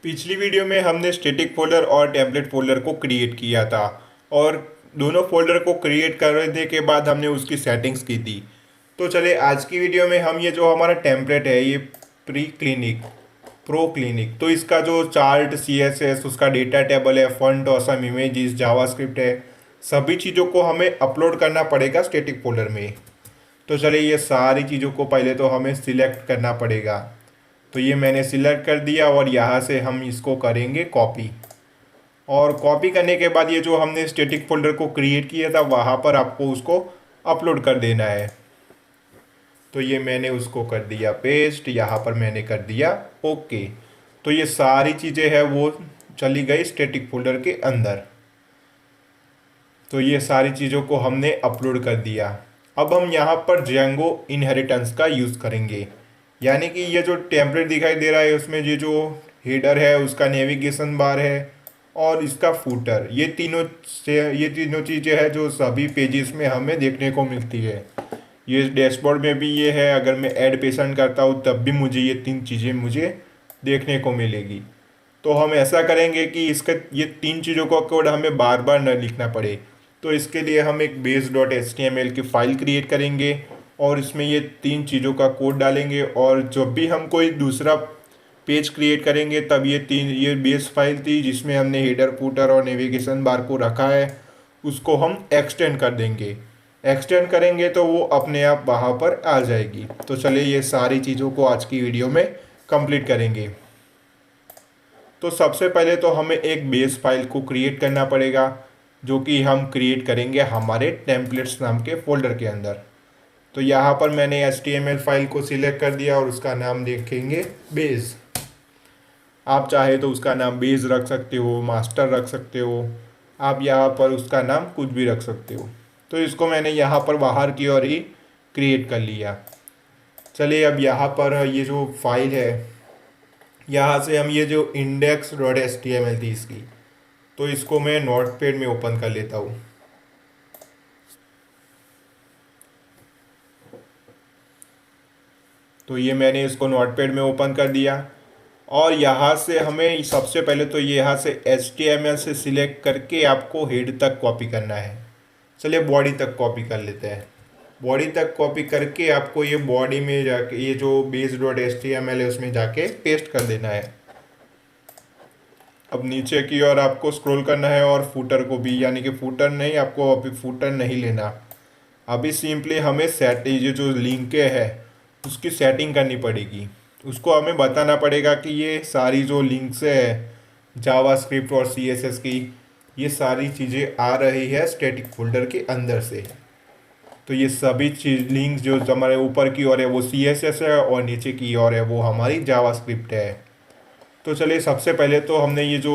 पिछली वीडियो में हमने स्टैटिक फोल्डर और टेम्पलेट फोल्डर को क्रिएट किया था और दोनों फोल्डर को क्रिएट करने के बाद हमने उसकी सेटिंग्स की थी। तो चलिए आज की वीडियो में हम ये जो हमारा टेम्पलेट है ये प्रो क्लिनिक, तो इसका जो चार्ट CSS उसका डेटा टेबल है, फॉन्ट ऑसम इमेजेस जावास्क्रिप्ट है, सभी चीज़ों को हमें अपलोड करना पड़ेगा स्टैटिक फोल्डर में। तो चलिए ये सारी चीज़ों को पहले तो हमें सिलेक्ट करना पड़ेगा। तो ये मैंने सिलेक्ट कर दिया और यहाँ से हम इसको करेंगे कॉपी। और कॉपी करने के बाद ये जो हमने स्टैटिक फोल्डर को क्रिएट किया था वहाँ पर आपको उसको अपलोड कर देना है। तो ये मैंने उसको कर दिया पेस्ट, यहाँ पर मैंने कर दिया ओके। तो ये सारी चीज़ें हैं वो चली गई स्टैटिक फोल्डर के अंदर। तो ये सारी चीज़ों को हमने अपलोड कर दिया। अब हम यहाँ पर जेंगो इनहेरिटेंस का यूज़ करेंगे, यानी कि ये जो टेम्पलेट दिखाई दे रहा है उसमें ये जो हेडर है उसका नेविगेशन बार है और इसका फूटर, ये तीनों चीज़ें हैं जो सभी पेजेस में हमें देखने को मिलती है। ये डैशबोर्ड में भी ये है, अगर मैं ऐड पेशेंट करता हूँ तब भी मुझे ये तीन चीज़ें मुझे देखने को मिलेगी। तो हम ऐसा करेंगे कि इसका ये तीन चीज़ों का कोड हमें बार बार न लिखना पड़े। तो इसके लिए हम एक base.html की फ़ाइल क्रिएट करेंगे और इसमें ये तीन चीज़ों का कोड डालेंगे, और जब भी हम कोई दूसरा पेज क्रिएट करेंगे तब ये बेस फाइल थी जिसमें हमने हेडर फूटर और नेविगेशन बार को रखा है, उसको हम एक्सटेंड कर देंगे। एक्सटेंड करेंगे तो वो अपने आप वहाँ पर आ जाएगी। तो चलिए ये सारी चीज़ों को आज की वीडियो में कंप्लीट करेंगे। तो सबसे पहले तो हमें एक बेस फाइल को क्रिएट करना पड़ेगा, जो कि हम क्रिएट करेंगे हमारे टेम्पलेट्स नाम के फोल्डर के अंदर। तो यहाँ पर मैंने HTML फाइल को सिलेक्ट कर दिया और उसका नाम देखेंगे बेस। आप चाहे तो उसका नाम बेस रख सकते हो, मास्टर रख सकते हो, आप यहाँ पर उसका नाम कुछ भी रख सकते हो। तो इसको मैंने यहाँ पर बाहर की ओर ही क्रिएट कर लिया। चलिए अब यहाँ पर ये जो फाइल है यहाँ से हम ये जो index.html थी इसकी, तो इसको मैं नोटपैड में ओपन कर लेता हूँ। तो ये मैंने इसको नोटपैड में ओपन कर दिया और यहाँ से हमें सबसे पहले तो ये यहाँ से HTML से सिलेक्ट करके आपको हेड तक कॉपी करना है। चलिए बॉडी तक कॉपी कर लेते हैं। बॉडी तक कॉपी करके आपको ये बॉडी में जाके ये जो base.html है उसमें जाके पेस्ट कर देना है। अब नीचे की ओर आपको स्क्रॉल करना है और फूटर को भी, यानी कि फूटर नहीं, आपको अभी फूटर नहीं लेना। अभी सिंपली हमें ये जो लिंक है उसकी सेटिंग करनी पड़ेगी। उसको हमें बताना पड़ेगा कि ये सारी जो लिंक्स है जावास्क्रिप्ट और CSS की, ये सारी चीज़ें आ रही है स्टैटिक फोल्डर के अंदर से। तो ये सभी चीज लिंक्स जो हमारे ऊपर की ओर है वो CSS है और नीचे की ओर है वो हमारी जावास्क्रिप्ट है। तो चलिए सबसे पहले तो हमने ये जो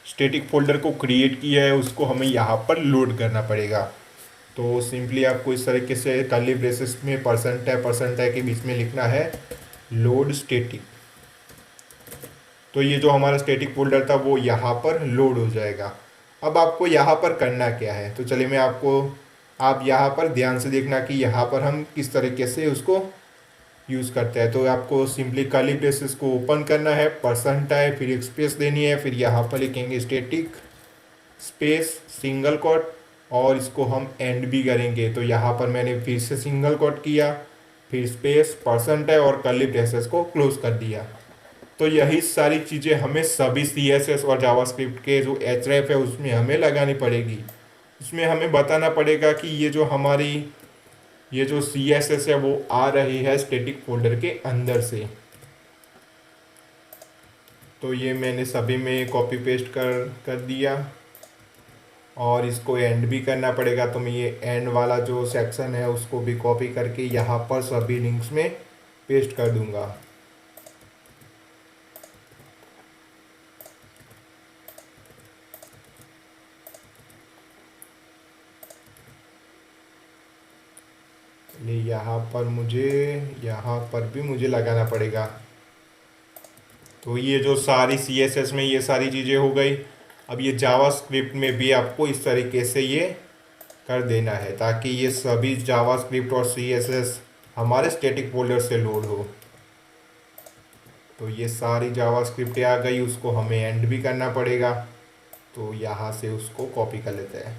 स्टैटिक फोल्डर को क्रिएट किया है उसको हमें यहाँ पर लोड करना पड़ेगा। तो सिंपली आपको इस तरीके से कर्ली ब्रेसेस में परसेंट के बीच में लिखना है लोड स्टैटिक। तो ये जो हमारा स्टैटिक फोल्डर था वो यहाँ पर लोड हो जाएगा। अब आपको यहाँ पर करना क्या है, तो चलिए आप यहाँ पर ध्यान से देखना कि यहाँ पर हम किस तरीके से उसको यूज़ करते हैं। तो आपको सिंपली कर्ली ब्रेसेस को ओपन करना है, परसेंटाइल, फिर एक स्पेस देनी है, फिर यहाँ पर लिखेंगे स्टैटिक स्पेस सिंगल कोट और इसको हम एंड भी करेंगे। तो यहाँ पर मैंने फिर से सिंगल कोट किया, फिर स्पेस परसेंटाइल और कर्ली ब्रेसेस को क्लोज कर दिया। तो यही सारी चीज़ें हमें सभी CSS और जावास्क्रिप्ट के जो href है उसमें हमें लगानी पड़ेगी। उसमें हमें बताना पड़ेगा कि ये जो CSS है वो आ रही है स्टैटिक फोल्डर के अंदर से। तो ये मैंने सभी में कॉपी पेस्ट कर दिया और इसको एंड भी करना पड़ेगा। तो मैं ये एंड वाला जो सेक्शन है उसको भी कॉपी करके यहाँ पर सभी लिंक्स में पेस्ट कर दूंगा। यहाँ पर भी मुझे लगाना पड़ेगा। तो ये जो सारी CSS में ये सारी चीज़ें हो गई। अब ये जावास्क्रिप्ट में भी आपको इस तरीके से ये कर देना है ताकि ये सभी जावास्क्रिप्ट और CSS हमारे स्टैटिक फोल्डर से लोड हो। तो ये सारी जावास्क्रिप्ट आ गई, उसको हमें एंड भी करना पड़ेगा। तो यहाँ से उसको कॉपी कर लेते हैं।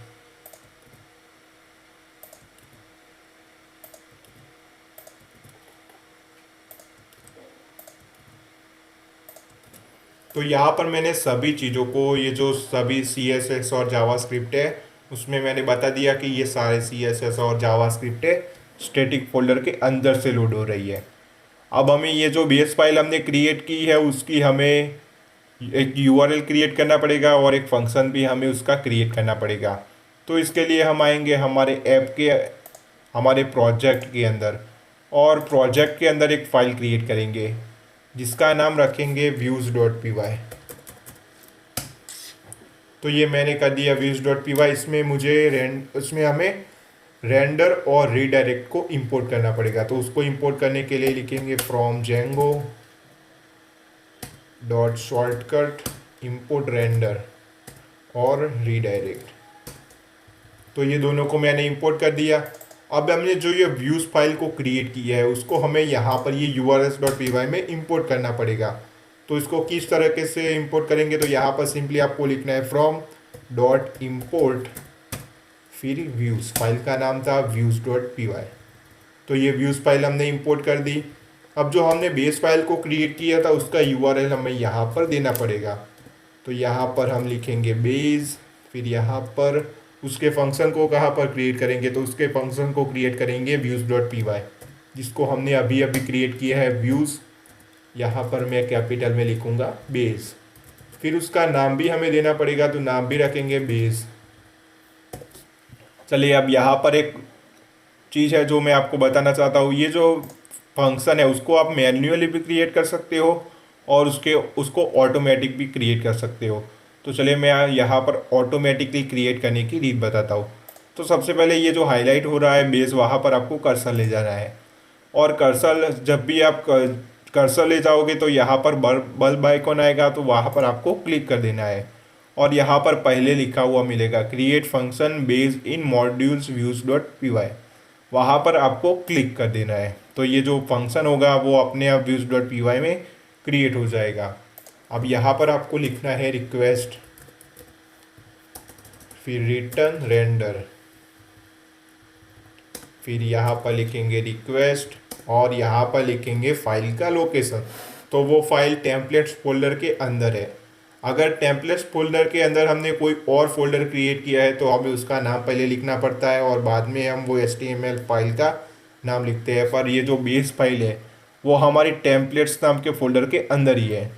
तो यहाँ पर मैंने सभी चीज़ों को, ये जो सभी CSS और जावास्क्रिप्ट है उसमें मैंने बता दिया कि ये सारे CSS और जावास्क्रिप्ट है स्टैटिक फोल्डर के अंदर से लोड हो रही है। अब हमें ये जो बेस फाइल हमने क्रिएट की है उसकी हमें एक URL क्रिएट करना पड़ेगा और एक फंक्शन भी हमें उसका क्रिएट करना पड़ेगा। तो इसके लिए हम आएंगे हमारे ऐप के, हमारे प्रोजेक्ट के अंदर, और प्रोजेक्ट के अंदर एक फ़ाइल क्रिएट करेंगे जिसका नाम रखेंगे views.py। तो ये मैंने कर दिया views.py। इसमें हमें रेंडर और रीडायरेक्ट को इंपोर्ट करना पड़ेगा। तो उसको इंपोर्ट करने के लिए लिखेंगे from Django dot shortcut import render और रीडायरेक्ट। तो ये दोनों को मैंने इंपोर्ट कर दिया। अब हमने जो ये व्यूज़ फाइल को क्रिएट किया है उसको हमें यहाँ पर ये urls.py में इंपोर्ट करना पड़ेगा। तो इसको किस तरीके से इंपोर्ट करेंगे, तो यहाँ पर सिंपली आपको लिखना है फ्रॉम डॉट इम्पोर्ट, फिर व्यूज़, फाइल का नाम था views.py। तो ये व्यूज़ फाइल हमने इंपोर्ट कर दी। अब जो हमने बेस फाइल को क्रिएट किया था उसका URL हमें यहाँ पर देना पड़ेगा। तो यहाँ पर हम लिखेंगे बेस, फिर यहाँ पर उसके फंक्शन को कहाँ पर क्रिएट करेंगे, तो उसके फंक्शन को क्रिएट करेंगे views.py, जिसको हमने अभी अभी क्रिएट किया है व्यूज़। यहाँ पर मैं कैपिटल में लिखूँगा बेस। फिर उसका नाम भी हमें देना पड़ेगा, तो नाम भी रखेंगे बेस। चलिए अब यहाँ पर एक चीज़ है जो मैं आपको बताना चाहता हूँ। ये जो फंक्शन है उसको आप मैन्युअली भी क्रिएट कर सकते हो और उसको ऑटोमेटिक भी क्रिएट कर सकते हो। तो चलिए मैं यहाँ पर ऑटोमेटिकली क्रिएट करने की रीत बताता हूँ। तो सबसे पहले ये जो हाईलाइट हो रहा है बेस, वहाँ पर आपको कर्सर ले जाना है, और कर्सर जब भी आप कर्सर ले जाओगे तो यहाँ पर बल्ब आइकॉन आएगा, तो वहाँ पर आपको क्लिक कर देना है। और यहाँ पर पहले लिखा हुआ मिलेगा create function base in modules views.py, वहाँ पर आपको क्लिक कर देना है। तो ये जो फंक्शन होगा वो अपने आप views.py में क्रिएट हो जाएगा। अब यहाँ पर आपको लिखना है रिक्वेस्ट, फिर रिटर्न रेंडर, फिर यहाँ पर लिखेंगे रिक्वेस्ट और यहाँ पर लिखेंगे फाइल का लोकेशन। तो वो फाइल टेम्पलेट्स फोल्डर के अंदर है। अगर टेम्पलेट्स फोल्डर के अंदर हमने कोई और फोल्डर क्रिएट किया है तो हमें उसका नाम पहले लिखना पड़ता है और बाद में हम वो HTML फाइल का नाम लिखते हैं। पर ये जो बेस फाइल है वो हमारी टेम्पलेट्स नाम के फोल्डर के अंदर ही है,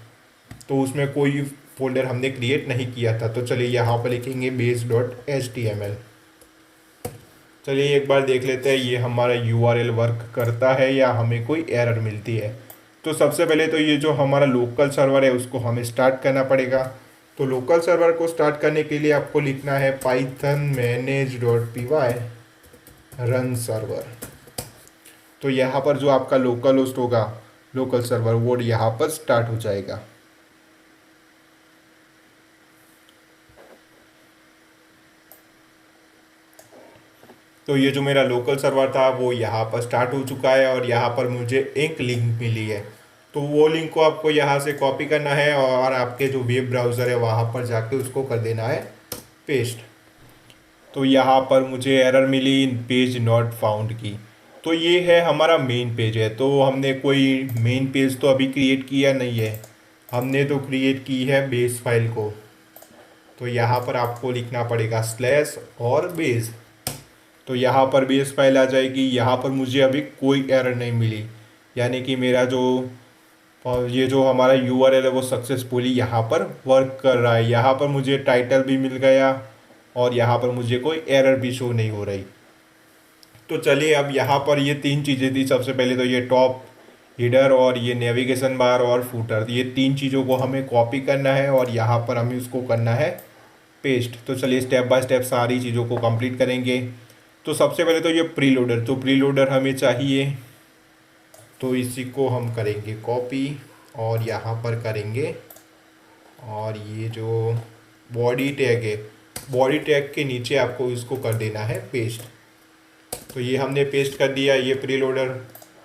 तो उसमें कोई फोल्डर हमने क्रिएट नहीं किया था। तो चलिए यहाँ पर लिखेंगे base.html। चलिए एक बार देख लेते हैं ये हमारा URL वर्क करता है या हमें कोई एरर मिलती है। तो सबसे पहले तो ये जो हमारा लोकल सर्वर है उसको हमें स्टार्ट करना पड़ेगा। तो लोकल सर्वर को स्टार्ट करने के लिए आपको लिखना है python manage.py रन सर्वर। तो यहाँ पर जो आपका लोकल होस्ट होगा, लोकल सर्वर, वो यहाँ पर स्टार्ट हो जाएगा। तो ये जो मेरा लोकल सर्वर था वो यहाँ पर स्टार्ट हो चुका है और यहाँ पर मुझे एक लिंक मिली है। तो वो लिंक को आपको यहाँ से कॉपी करना है और आपके जो वेब ब्राउज़र है वहाँ पर जाके उसको कर देना है पेस्ट। तो यहाँ पर मुझे एरर मिली पेज नॉट फाउंड की। तो ये है हमारा मेन पेज है। तो हमने कोई मेन पेज तो अभी क्रिएट किया नहीं है, हमने तो क्रिएट की है बेस फाइल को। तो यहाँ पर आपको लिखना पड़ेगा स्लैश और बेस। तो यहाँ पर बेस फाइल आ जाएगी। यहाँ पर मुझे अभी कोई एरर नहीं मिली, यानी कि मेरा जो ये जो हमारा URL है वो सक्सेसफुली यहाँ पर वर्क कर रहा है। यहाँ पर मुझे टाइटल भी मिल गया और यहाँ पर मुझे कोई एरर भी शो नहीं हो रही। तो चलिए अब यहाँ पर ये तीन चीज़ें थी। सबसे पहले तो ये टॉप हीडर और ये नेविगेशन बार और फूटर, ये तीन चीज़ों को हमें कॉपी करना है और यहाँ पर हमें उसको करना है पेस्ट। तो चलिए स्टेप बाय स्टेप सारी चीज़ों को कंप्लीट करेंगे। तो सबसे पहले तो ये प्रीलोडर, तो प्रीलोडर हमें चाहिए, तो इसी को हम करेंगे कॉपी और यहाँ पर करेंगे, और ये जो बॉडी टैग है, बॉडी टैग के नीचे आपको इसको कर देना है पेस्ट। तो ये हमने पेस्ट कर दिया ये प्रीलोडर।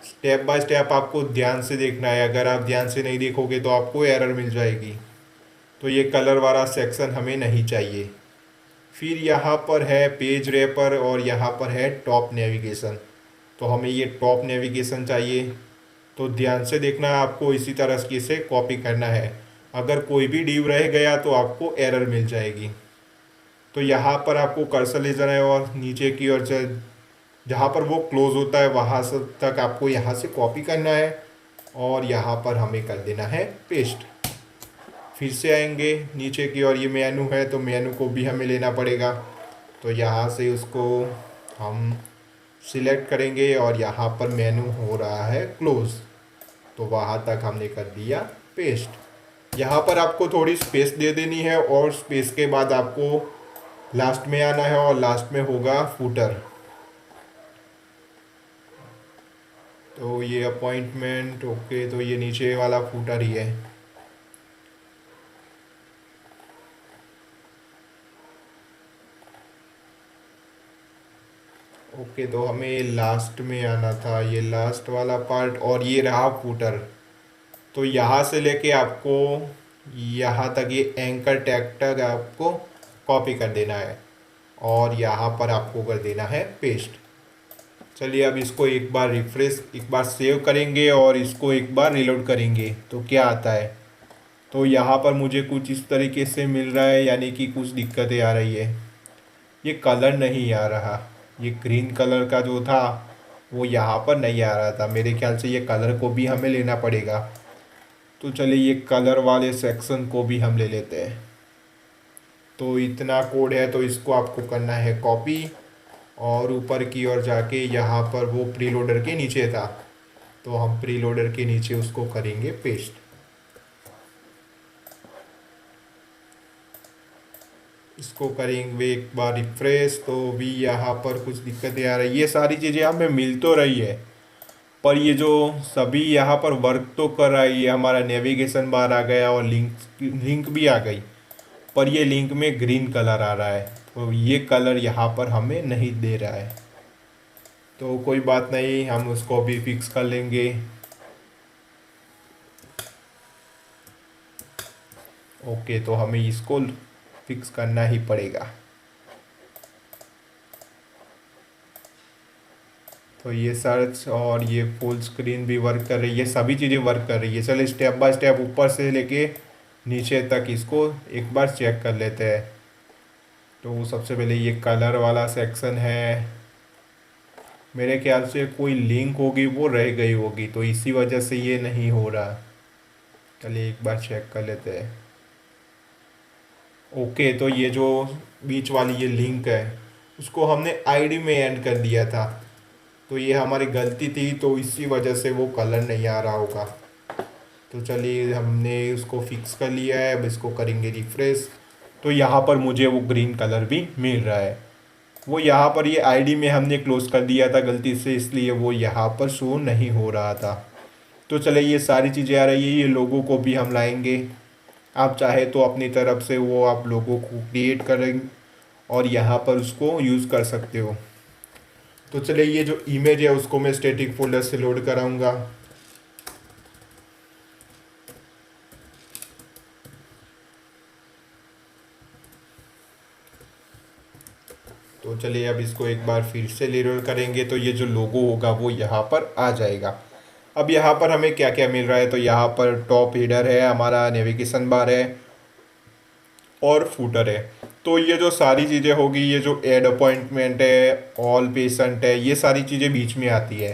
स्टेप बाय स्टेप आपको ध्यान से देखना है, अगर आप ध्यान से नहीं देखोगे तो आपको एरर मिल जाएगी। तो ये कलर वाला सेक्शन हमें नहीं चाहिए। फिर यहाँ पर है पेज रैपर और यहाँ पर है टॉप नेविगेशन। तो हमें ये टॉप नेविगेशन चाहिए। तो ध्यान से देखना है, आपको इसी तरह से कॉपी करना है। अगर कोई भी डिव रह गया तो आपको एरर मिल जाएगी। तो यहाँ पर आपको कर्सर ले जाना है और नीचे की ओर जहाँ पर वो क्लोज होता है वहाँ से तक आपको यहाँ से कॉपी करना है और यहाँ पर हमें कर देना है पेस्ट। फिर से आएंगे नीचे की ओर, ये मेनू है तो मेनू को भी हमें लेना पड़ेगा। तो यहाँ से उसको हम सिलेक्ट करेंगे और यहाँ पर मेनू हो रहा है क्लोज, तो वहाँ तक हमने कर दिया पेस्ट। यहाँ पर आपको थोड़ी स्पेस दे देनी है और स्पेस के बाद आपको लास्ट में आना है और लास्ट में होगा फूटर। तो ये अपॉइंटमेंट ओके, तो ये नीचे वाला फूटर ही है। ओके, तो हमें लास्ट में आना था, ये लास्ट वाला पार्ट और ये रहा फूटर। तो यहाँ से लेके आपको यहाँ तक ये एंकर टैग तक आपको कॉपी कर देना है और यहाँ पर आपको कर देना है पेस्ट। चलिए अब इसको एक बार रिफ्रेश, एक बार सेव करेंगे और इसको एक बार रिलोड करेंगे तो क्या आता है। तो यहाँ पर मुझे कुछ इस तरीके से मिल रहा है, यानी कि कुछ दिक्कतें आ रही है। ये कलर नहीं आ रहा, ये ग्रीन कलर का जो था वो यहाँ पर नहीं आ रहा था। मेरे ख्याल से ये कलर को भी हमें लेना पड़ेगा। तो चलिए ये कलर वाले सेक्शन को भी हम ले लेते हैं। तो इतना कोड है, तो इसको आपको करना है कॉपी और ऊपर की ओर जाके यहाँ पर वो प्रीलोडर के नीचे था तो हम प्रीलोडर के नीचे उसको करेंगे पेस्ट। इसको करेंगे एक बार रिफ्रेश, तो भी यहाँ पर कुछ दिक्कतें आ रही है। ये सारी चीज़ें हमें मिल तो रही है पर ये जो सभी यहाँ पर वर्क तो कर रहा है, ये हमारा नेविगेशन बार आ गया और लिंक भी आ गई, पर ये लिंक में ग्रीन कलर आ रहा है तो ये कलर यहाँ पर हमें नहीं दे रहा है। तो कोई बात नहीं, हम उसको भी फिक्स कर लेंगे। ओके, तो हमें इसको फिक्स करना ही पड़ेगा। तो ये सर्च और ये फुल स्क्रीन भी वर्क कर रही है, सभी चीज़ें वर्क कर रही है। चलिए स्टेप बाय स्टेप ऊपर से लेके नीचे तक इसको एक बार चेक कर लेते हैं। तो सबसे पहले ये कलर वाला सेक्शन है, मेरे ख्याल से कोई लिंक होगी वो रह गई होगी तो इसी वजह से ये नहीं हो रहा। चलिए एक बार चेक कर लेते हैं। ओके, तो ये जो बीच वाली ये लिंक है उसको हमने आईडी में ऐड कर दिया था, तो ये हमारी गलती थी, तो इसी वजह से वो कलर नहीं आ रहा होगा। तो चलिए हमने उसको फिक्स कर लिया है, अब इसको करेंगे रिफ्रेश। तो यहाँ पर मुझे वो ग्रीन कलर भी मिल रहा है। वो यहाँ पर ये आईडी में हमने क्लोज कर दिया था गलती से, इसलिए वो यहाँ पर शो नहीं हो रहा था। तो चलिए ये सारी चीज़ें आ रही है, ये लोगों को भी हम लाएंगे। आप चाहे तो अपनी तरफ से वो आप लोगों को क्रिएट करें और यहाँ पर उसको यूज़ कर सकते हो। तो चलिए ये जो इमेज है उसको मैं स्टैटिक फोल्डर से लोड कराऊंगा। तो चलिए अब इसको एक बार फिर से लोड करेंगे तो ये जो लोगो होगा वो यहाँ पर आ जाएगा। अब यहाँ पर हमें क्या क्या मिल रहा है, तो यहाँ पर टॉप हीडर है, हमारा नेविगेशन बार है और फूटर है। तो ये जो सारी चीज़ें होगी, ये जो ऐड अपॉइंटमेंट है, ऑल पेशेंट है, ये सारी चीज़ें बीच में आती है।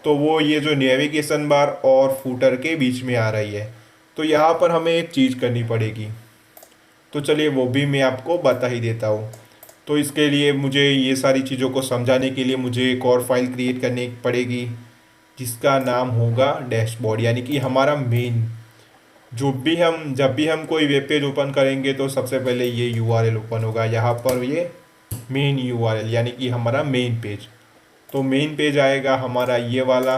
तो वो ये जो नेविगेशन बार और फूटर के बीच में आ रही है। तो यहाँ पर हमें एक चीज़ करनी पड़ेगी, तो चलिए वो भी मैं आपको बता ही देता हूँ। तो इसके लिए मुझे ये सारी चीज़ों को समझाने के लिए मुझे एक और फाइल क्रिएट करनी पड़ेगी जिसका नाम होगा डैशबोर्ड, यानी कि हमारा मेन। जब भी हम कोई वेब पेज ओपन करेंगे तो सबसे पहले ये यूआरएल ओपन होगा, यहाँ पर ये मेन यूआरएल यानी कि हमारा मेन पेज। तो मेन पेज आएगा हमारा ये वाला।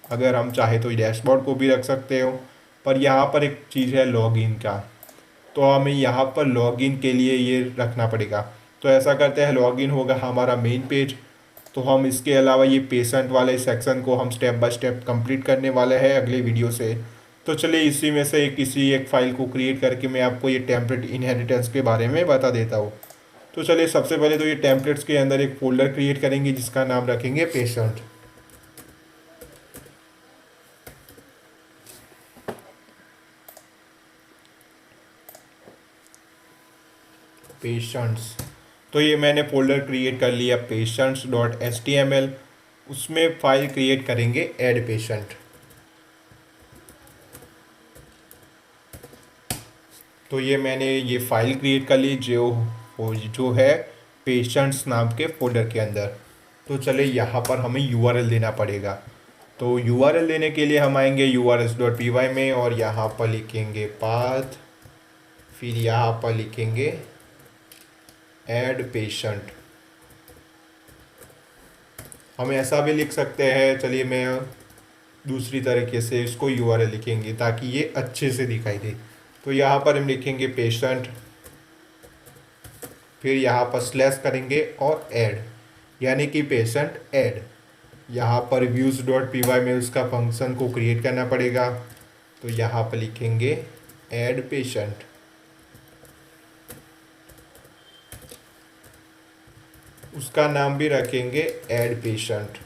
अगर हम चाहे तो डैशबोर्ड को भी रख सकते हो, पर यहाँ पर एक चीज़ है लॉगिन का, तो हमें यहाँ पर लॉगिन के लिए ये रखना पड़ेगा। तो ऐसा करते हैं, लॉगिन होगा हमारा मेन पेज। तो हम इसके अलावा ये पेशेंट वाले सेक्शन को हम स्टेप बाय स्टेप कंप्लीट करने वाले हैं अगले वीडियो से। तो चलिए इसी में से किसी एक फ़ाइल को क्रिएट करके मैं आपको ये टेम्पलेट इनहेरिटेंस के बारे में बता देता हूँ। तो चलिए सबसे पहले तो ये टेम्पलेट्स के अंदर एक फ़ोल्डर क्रिएट करेंगे जिसका नाम रखेंगे पेशेंट। पेशेंट्स, तो ये मैंने फ़ोल्डर क्रिएट कर लिया patients.html। उसमें फ़ाइल क्रिएट करेंगे ऐड पेशेंट। तो ये मैंने ये फ़ाइल क्रिएट कर ली जो है पेशेंट्स नाम के फ़ोल्डर के अंदर। तो चलिए यहाँ पर हमें URL देना पड़ेगा। तो URL देने के लिए हम आएंगे urs.py में और यहाँ पर लिखेंगे पाथ, फिर यहाँ पर लिखेंगे ऐड पेशेंट। हम ऐसा भी लिख सकते हैं, चलिए मैं दूसरी तरीके से इसको URL लिखेंगे ताकि ये अच्छे से दिखाई दे। तो यहाँ पर हम लिखेंगे पेशेंट, फिर यहाँ पर स्लैश करेंगे और ऐड, यानी कि पेशेंट ऐड। यहाँ पर views.py में उसका फंक्शन को क्रिएट करना पड़ेगा। तो यहाँ पर लिखेंगे ऐड पेशेंट, उसका नाम भी रखेंगे ऐड पेशेंट।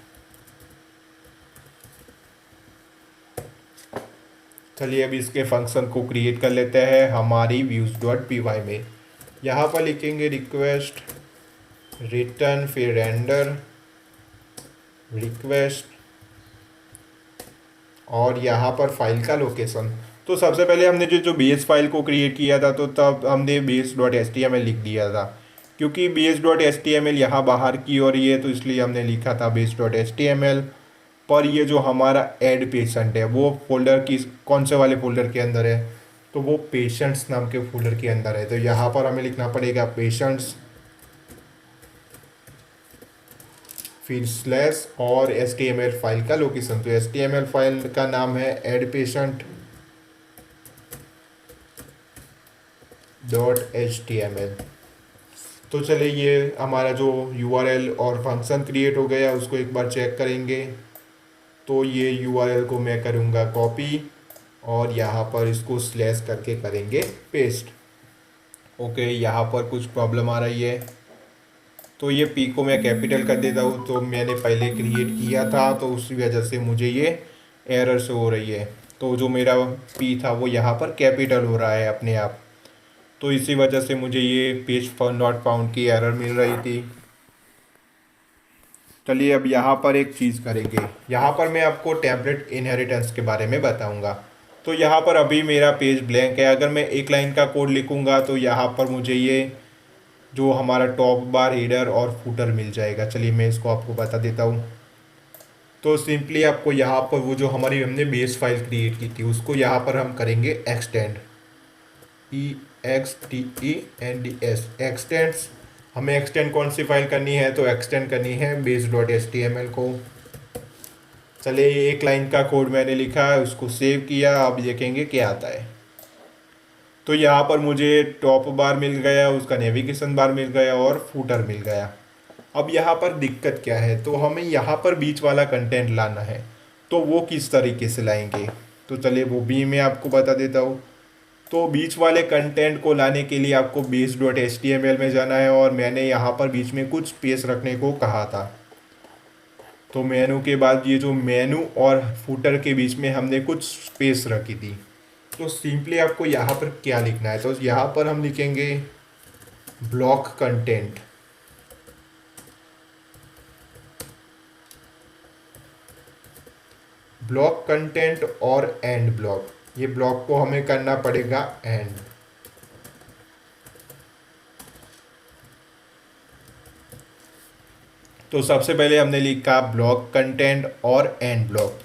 चलिए अब इसके फंक्शन को क्रिएट कर लेते हैं हमारी views.py में। यहाँ पर लिखेंगे रिक्वेस्ट रिटर्न, फिर रेंडर रिक्वेस्ट और यहाँ पर फाइल का लोकेशन। तो सबसे पहले हमने जो बेस फाइल को क्रिएट किया था तो तब हमने base.html लिख दिया था, क्योंकि base.html यहाँ बाहर की ओर ही है तो इसलिए हमने लिखा था base.html। पर ये जो हमारा ऐड पेशेंट है वो फोल्डर की कौन से वाले फोल्डर के अंदर है, तो वो पेशेंट्स नाम के फोल्डर के अंदर है। तो यहाँ पर हमें लिखना पड़ेगा पेशेंट्स, फिर स्लैश और HTML फाइल का लोकेशन। तो HTML फाइल का नाम है ऐड पेशेंट .html। तो चलिए ये हमारा जो URL और फंक्शन क्रिएट हो गया उसको एक बार चेक करेंगे। तो ये URL को मैं करूँगा कॉपी और यहाँ पर इसको स्लैश करके करेंगे पेस्ट। ओके, यहाँ पर कुछ प्रॉब्लम आ रही है तो ये P को मैं कैपिटल कर देता हूँ। तो मैंने पहले क्रिएट किया था तो उसी वजह से मुझे ये एरर से हो रही है। तो जो मेरा P था वो यहाँ पर कैपिटल हो रहा है अपने आप, तो इसी वजह से मुझे ये पेज नॉट फाउंड की एरर मिल रही थी। चलिए अब यहाँ पर एक चीज़ करेंगे, यहाँ पर मैं आपको टेम्पलेट इनहेरिटेंस के बारे में बताऊँगा। तो यहाँ पर अभी मेरा पेज ब्लैंक है। अगर मैं एक लाइन का कोड लिखूँगा तो यहाँ पर मुझे ये जो हमारा टॉप बार, हेडर और फुटर मिल जाएगा। चलिए मैं इसको आपको बता देता हूँ। तो सिंपली आपको यहाँ पर वो जो हमारी हमने बेस फाइल क्रिएट की थी उसको यहाँ पर हम करेंगे एक्सटेंड, EXTENDS एक्सटेंड्स। हमें एक्सटेंड कौन सी फाइल करनी है, तो एक्सटेंड करनी है base.html को। चलिए एक लाइन का कोड मैंने लिखा है, उसको सेव किया। अब देखेंगे क्या आता है। तो यहाँ पर मुझे टॉप बार मिल गया, उसका नेविगेशन बार मिल गया और फूटर मिल गया। अब यहाँ पर दिक्कत क्या है, तो हमें यहाँ पर बीच वाला कंटेंट लाना है। तो वो किस तरीके से लाएंगे, तो चलिए वो भी मैं आपको बता देता हूँ। तो बीच वाले कंटेंट को लाने के लिए आपको base.html में जाना है और मैंने यहाँ पर बीच में कुछ स्पेस रखने को कहा था। तो मेनू के बाद ये जो मेनू और फुटर के बीच में हमने कुछ स्पेस रखी थी। तो सिंपली आपको यहाँ पर क्या लिखना है, तो यहाँ पर हम लिखेंगे ब्लॉक कंटेंट। ब्लॉक कंटेंट और एंड ब्लॉक, ये ब्लॉक को हमें करना पड़ेगा एंड। तो सबसे पहले हमने लिखा ब्लॉक कंटेंट और एंड ब्लॉक।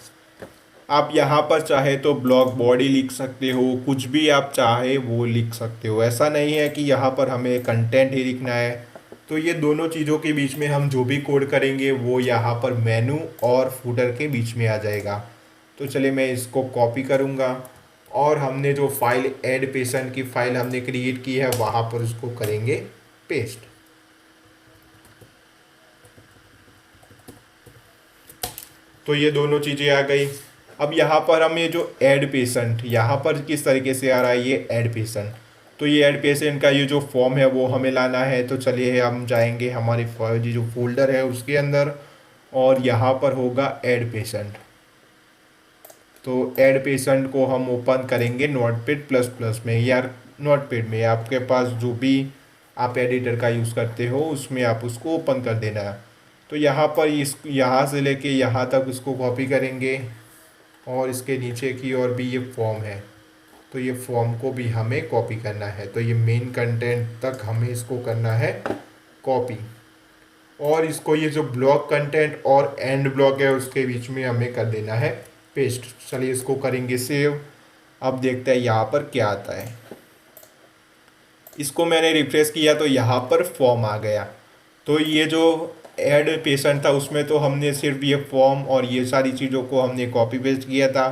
आप यहाँ पर चाहे तो ब्लॉक बॉडी लिख सकते हो, कुछ भी आप चाहे वो लिख सकते हो। ऐसा नहीं है कि यहाँ पर हमें कंटेंट ही लिखना है। तो ये दोनों चीज़ों के बीच में हम जो भी कोड करेंगे वो यहाँ पर मेनू और फुटर के बीच में आ जाएगा। तो चलिए मैं इसको कॉपी करूँगा और हमने जो फाइल ऐड पेशेंट की फ़ाइल हमने क्रिएट की है वहाँ पर उसको करेंगे पेस्ट। तो ये दोनों चीज़ें आ गई। अब यहाँ पर हम ये जो ऐड पेशेंट यहाँ पर किस तरीके से आ रहा है, ये ऐड पेशेंट, तो ये ऐड पेशेंट का ये जो फॉर्म है वो हमें लाना है। तो चलिए हम जाएंगे हमारे ये जो फोल्डर है उसके अंदर, और यहाँ पर होगा ऐड पेशेंट। तो ऐड पेशेंट को हम ओपन करेंगे नोटपैड प्लस प्लस में, या नोटपैड में, आपके पास जो भी आप एडिटर का यूज़ करते हो उसमें आप उसको ओपन कर देना है। तो यहाँ पर यहाँ से लेके यहाँ तक उसको कॉपी करेंगे, और इसके नीचे की ओर भी ये फॉर्म है, तो ये फॉर्म को भी हमें कॉपी करना है। तो ये मेन कंटेंट तक हमें इसको करना है कॉपी, और इसको ये जो ब्लॉक कंटेंट और एंड ब्लॉक है उसके बीच में हमें कर देना है पेस्ट। चलिए इसको करेंगे सेव। अब देखते हैं यहाँ पर क्या आता है। इसको मैंने रिफ्रेश किया तो यहाँ पर फॉर्म आ गया। तो ये जो ऐड पेशेंट था उसमें तो हमने सिर्फ ये फॉर्म और ये सारी चीज़ों को हमने कॉपी पेस्ट किया था।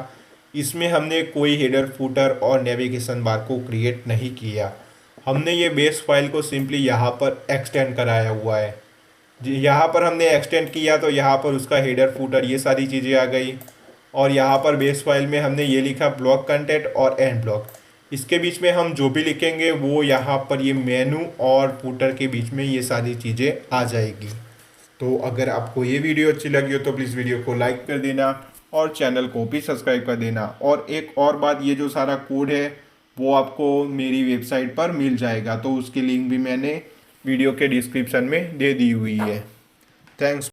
इसमें हमने कोई हेडर फुटर और नेविगेशन बार को क्रिएट नहीं किया। हमने ये बेस फाइल को सिंपली यहाँ पर एक्सटेंड कराया हुआ है। यहाँ पर हमने एक्सटेंड किया तो यहाँ पर उसका हेडर फुटर ये सारी चीज़ें आ गई, और यहाँ पर बेस फाइल में हमने ये लिखा ब्लॉक कंटेंट और एंड ब्लॉक। इसके बीच में हम जो भी लिखेंगे वो यहाँ पर ये मेनू और फुटर के बीच में ये सारी चीज़ें आ जाएगी। तो अगर आपको ये वीडियो अच्छी लगी हो तो प्लीज़ वीडियो को लाइक कर देना और चैनल को भी सब्सक्राइब कर देना। और एक और बात, ये जो सारा कोड है वो आपको मेरी वेबसाइट पर मिल जाएगा, तो उसकी लिंक भी मैंने वीडियो के डिस्क्रिप्शन में दे दी हुई है। थैंक्स।